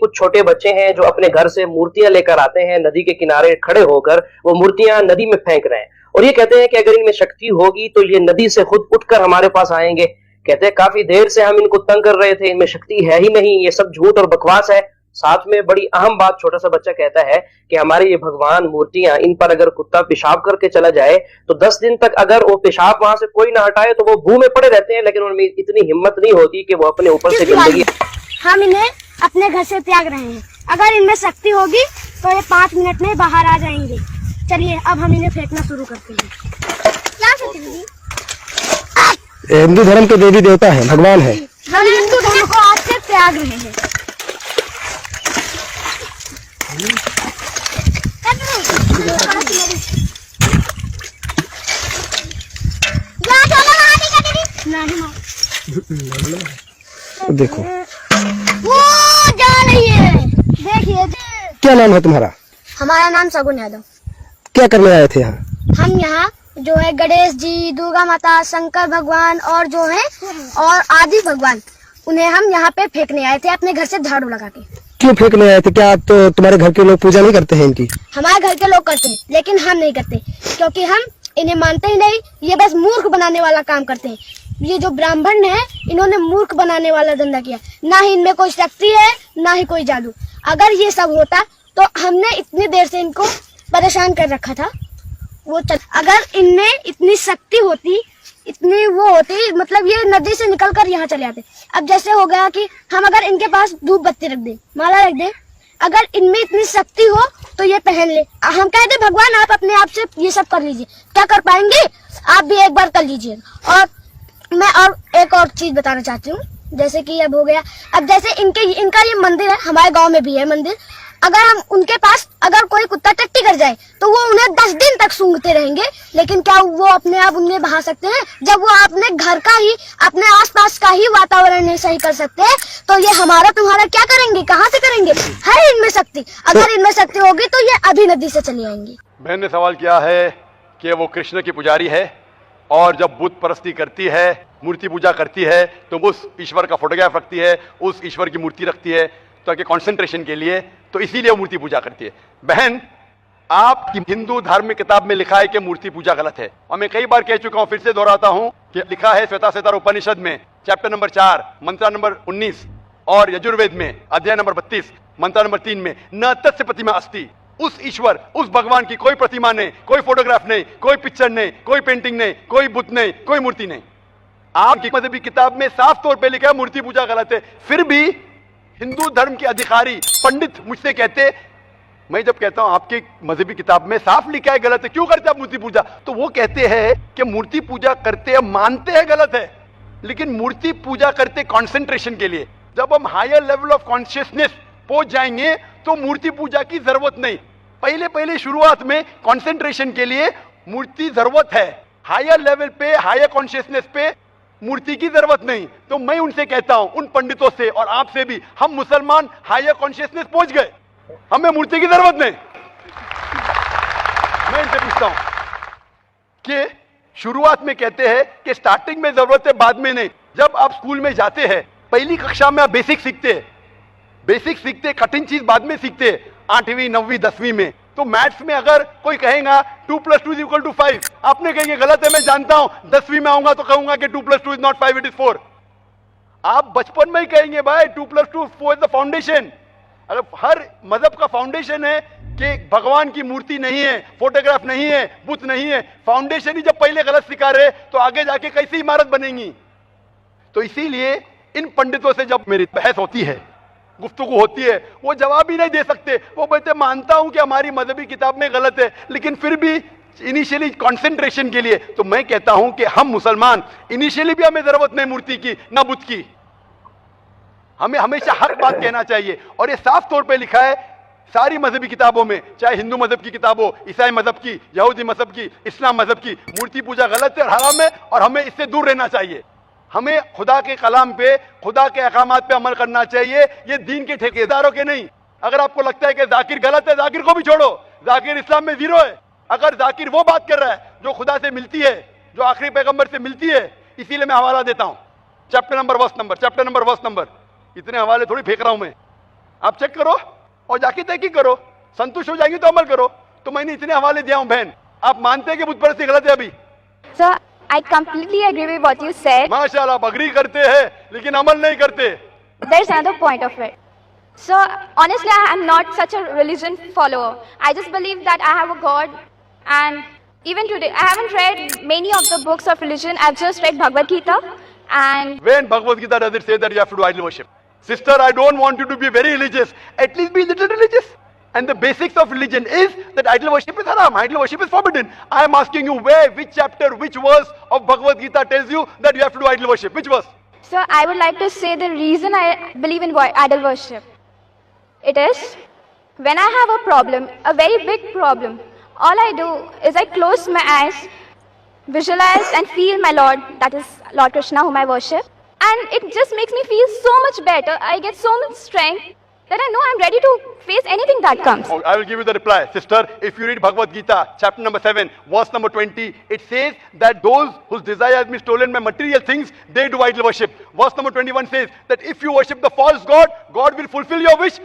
कुछ छोटे बच्चे हैं जो अपने घर से मूर्तियां लेकर आते हैं, नदी के किनारे खड़े होकर वो मूर्तियां नदी में फेंक रहे हैं और ये कहते हैं कि अगर इनमें शक्ति होगी तो ये नदी से खुद उठकर हमारे पास आएंगे। कहते हैं काफी देर से हम इनको तंग कर रहे थे, इनमें शक्ति है ही नहीं, ये सब झूठ और बकवास है। साथ में बड़ी अहम बात छोटा सा बच्चा कहता है कि हमारे ये भगवान मूर्तियां, इन पर अगर कुत्ता पेशाब करके चला जाए तो 10 दिन तक अगर वो पेशाब वहां से कोई ना हटाए तो वो भूख में पड़े रहते हैं, लेकिन उनमें इतनी हिम्मत नहीं होती कि वो अपने ऊपर से गंदगी। हम इन्हें अपने घर से त्याग रहे हैं, अगर इनमें शक्ति होगी तो ये 5 मिनट में बाहर आ जाएंगे। चलिए अब हम इन्हें फेंकना शुरू करते हैं। क्या फेंकें दीदी? हिंदू धर्म के देवी देवता है, भगवान है। हम हिंदू धर्म को आज से त्याग रहे हैं। देखो वो जा रही है, देखिए। क्या नाम है तुम्हारा? हमारा नाम सगुन यादव। क्या करने आए थे यहाँ? हम यहाँ जो है गणेश जी, दुर्गा माता, शंकर भगवान और जो है और आदि भगवान, उन्हें हम यहाँ पे फेंकने आए थे अपने घर से झाड़ू लगा के। क्यों फेंकने आए थे? क्या आप तो तुम्हारे घर के लोग पूजा नहीं करते हैं इनकी? हमारे घर के लोग करते हैं लेकिन हम नहीं करते, क्योंकि हम इन्हें मानते ही नहीं। ये बस मूर्ख बनाने वाला काम करते हैं। ये जो ब्राह्मण है इन्होंने मूर्ख बनाने वाला धंधा किया। ना ही इनमें कोई शक्ति है, ना ही कोई जादू। अगर ये सब होता तो हमने इतनी देर से इनको परेशान कर रखा था। अगर इनमें इतनी शक्ति होती, इतनी वो होती, मतलब ये नदी से निकलकर यहाँ चले आते। अब जैसे हो गया कि हम अगर इनके पास धूप बत्ती रख दे, माला रख दे, अगर इनमें इतनी शक्ति हो तो ये पहन ले। हम कह दे भगवान आप अपने आप से ये सब कर लीजिए, क्या कर पाएंगे? आप भी एक बार कर लीजिए। और मैं और एक और चीज बताना चाहती हूँ, जैसे कि अब हो गया, अब जैसे इनका ये मंदिर है, हमारे गांव में भी है मंदिर। अगर हम उनके पास अगर कोई कुत्ता टट्टी कर जाए तो वो उन्हें 10 दिन तक सूंघते रहेंगे, लेकिन क्या वो अपने आप उन्हें बहा सकते हैं? जब वो अपने घर का ही, अपने आसपास का ही वातावरण नहीं सही कर सकते तो ये हमारा तुम्हारा क्या करेंगे? कहाँ से करेंगे? है इनमें शक्ति, अगर इनमें शक्ति होगी तो ये अभी नदी से चली आएंगी। बहन ने सवाल किया है कि वो कृष्ण की पुजारी है और जब बुत परस्ती करती है, मूर्ति पूजा करती है, तो उस ईश्वर का फोटोग्राफ रखती है, उस ईश्वर की मूर्ति रखती है ताकि कंसंट्रेशन के लिए, तो इसीलिए वो मूर्ति पूजा करती है। बहन, आपकी हिंदू धार्मिक किताब में लिखा है कि मूर्ति पूजा गलत है, और मैं कई बार कह चुका हूं, फिर से दोहराता हूं कि लिखा है श्वेताश्वेतर उपनिषद में चैप्टर नंबर 4 मंत्र नंबर 19 और यजुर्वेद में अध्याय नंबर 32 मंत्र नंबर 3 में न तस्य प्रतिमा अस्ति। उस ईश्वर, उस भगवान की कोई प्रतिमा नहीं, कोई फोटोग्राफ नहीं, कोई पिक्चर नहीं, कोई पेंटिंग नहीं, कोई बुत नहीं, कोई मूर्ति नहीं। आपकी मजहबी किताब में साफ तौर पे लिखा है मूर्ति पूजा गलत है। फिर भी हिंदू धर्म के अधिकारी पंडित मुझसे कहते, मैं जब कहता हूं आपके मजहबी किताब में साफ लिखा है गलत है, क्यों करते आप मूर्ति पूजा? तो वो कहते हैं कि मूर्ति पूजा करते हैं, मानते हैं गलत है, लेकिन मूर्ति पूजा करते कंसंट्रेशन के लिए। जब हम हायर लेवल ऑफ कॉन्शियसनेस पहुंच जाएंगे तो मूर्ति पूजा की जरूरत नहीं। पहले शुरुआत में कंसंट्रेशन के लिए मूर्ति जरूरत है, हायर लेवल पे, हायर कॉन्शियसनेस पे मूर्ति की जरूरत नहीं। तो मैं उनसे कहता हूं, उन पंडितों से और आपसे भी, हम मुसलमान हायर कॉन्शियसनेस पहुंच गए, हमें मूर्ति की जरूरत नहीं। मैं इनसे पूछता हूं कि शुरुआत में कहते हैं कि स्टार्टिंग में जरूरत है, बाद में नहीं। जब आप स्कूल में जाते हैं, पहली कक्षा में आप बेसिक सीखते, कठिन चीज बाद में सीखते, 8वीं 9वीं 10वीं में। तो मैथ्स में अगर कोई कहेगा 2 + 2 = 5, आपने कहेंगे गलत है, मैं जानता हूं, 10वीं में आऊंगा तो कहूंगा कि 2 + 2 is not 5, it is 4। आप बचपन में ही कहेंगे भाई 2 + 2 4 is the foundation। अगर हर मजहब का फाउंडेशन है कि भगवान की मूर्ति नहीं है, फोटोग्राफ नहीं है, बुत नहीं है, फाउंडेशन ही जब पहले गलत सिखा रहे तो आगे जाके कैसी इमारत बनेगी? तो इसीलिए इन पंडितों से जब मेरी बहस होती है, गुफ्तगू होती है, वो जवाब ही नहीं दे सकते। वो बोलते मानता हूं कि हमारी मजहबी किताब में गलत है, लेकिन फिर भी इनिशियली कंसंट्रेशन के लिए। तो मैं कहता हूं कि हम मुसलमान इनिशियली भी हमें जरूरत नहीं मूर्ति की, ना बुत की। हमें हमेशा हक बात कहना चाहिए, और ये साफ तौर पे लिखा है सारी मजहबी किताबों में, चाहे हिंदू मजहब की किताब हो, ईसाई मजहब की, यहूदी मजहब की, इस्लाम मजहब की। मूर्ति पूजा गलत है और हराम है, और हमें इससे दूर रहना चाहिए। हमें खुदा के कलाम पे, खुदा के अहकामात पे अमल करना चाहिए, ये दीन के ठेकेदारों के नहीं। अगर आपको लगता है कि जाकिर गलत है, जाकिर को भी छोड़ो, जाकिर इस्लाम में 0 है। अगर जाकिर वो बात कर रहा है जो खुदा से मिलती है, जो आखिरी पैगंबर से मिलती है, इसीलिए मैं हवाला देता हूं, चैप्टर नंबर वर्स नंबर, इतने हवाले थोड़ी फेंक रहा हूं मैं। आप चेक करो और जाके तहकीक करो, संतुष्ट हो जाएंगे तो अमल करो। तो मैंने इतने हवाले दिया हूं बहन, आप मानते हैं कि बुत परस्ती गलत है अभी? Sir, I completely agree with what you said. माशाल्लाह, आप अग्री करते हैं लेकिन अमल नहीं करते। There's another point of it. So, honestly, I am not such a religion follower. I just believe that I have a God, and even today, I haven't read many of the books of religion. I've just read Bhagavad Gita, and When Bhagavad Gita does it say that you have to do idol worship? Sister, I don't want you to be very religious. At least be a little religious. And the basics of religion is that idol worship is haram. Idol worship is forbidden. I am asking you where, which chapter, which verse of Bhagavad Gita tells you that you have to do idol worship? Which verse? so I would like to say the reason I believe in idol worship. It is when I have a problem, a very big problem. All I do is I close my eyes, visualize and feel my Lord, that is Lord Krishna, whom I worship. And it just makes me feel so much better. I get so much strength that I know I'm ready to face anything that comes. Oh, I will give you the reply. Sister, if you read Bhagavad Gita, chapter number 7, verse number 20, it says that those whose desire has been stolen by material things, they do idol worship. Verse number 21 says that if you worship the false God, God will fulfill your wish.